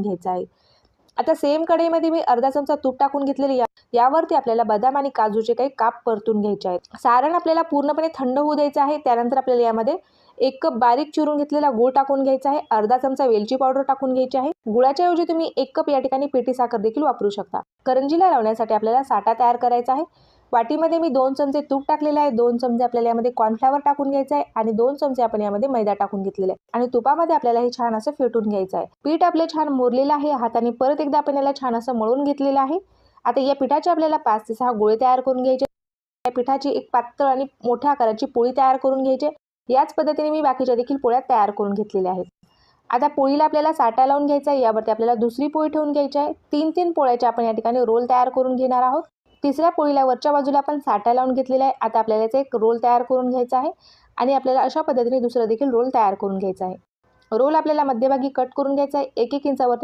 घ्यायचा आहे। आता सेम कढईमध्ये मी अर्धा चमचा तूप टाकून घेतलेले, यावरती आपल्याला बदाम आणि काजूचे काही काप परतून घ्यायचे आहेत। सारण आपल्याला पूर्णपणे थंड होऊ द्यायचं आहे। त्यानंतर आपल्याला यामध्ये 1 कप बारीक चिरून घेतलेला गूळ टाकून घ्यायचा आहे। अर्धा चमचा वेलची पावडर टाकून घ्यायची आहे। गुळाच्या ऐवजी तुम्ही 1 कप या ठिकाणी पिठी साखर देखील वापरू शकता। करंजीला लावण्यासाठी आपल्याला साठा तयार करायचा आहे। वाटीमध्ये मी 2 चमचे तूप टाकलेले आहे, 2 चमचे आपल्याला यामध्ये कॉर्नफ्लॉवर टाकून घ्यायचं आहे आणि 2 चमचे आपण यामध्ये मैदा टाकून घेतलेला आहे आणि तुपामध्ये आपल्याला हे छान असं फेटून घ्यायचं आहे। पीठ आपले छान मुरलेलं आहे। हाताने परत एकदा आपण याला छान असं मळून घेतलेलं आहे। आता या पिठाचे आपल्याला 5 ते 6 गोळे तयार करून घ्यायचे। या पिठाची एक पातळ आणि मोठ्या आकाराची पोळी तयार करून घ्यायची। याच पद्धतीने मी बाकीच्या देखील पोळ्या तयार करून घेतलेल्या आहेत। आता पोळीला आपल्याला साठा लावून घ्यायचा आहे। यावरती आपल्याला दुसरी पोळी ठेवून घ्यायची आहे। 3-3 पोळ्याचे आपण या ठिकाणी रोल तयार करून घेणार आहोत। तिसऱ्या पोळीला वरच्या बाजूला आपण साठा लावून घेतलेला आहे। आता आपल्याला याचा एक रोल तयार करून घ्यायचा आहे आणि आपल्याला अशा पद्धतीने दुसरा देखील रोल तयार करून घ्यायचा आहे। रोल आपल्याला मध्यभागी कट करून घ्यायचा आहे। 1-1 इंचावरती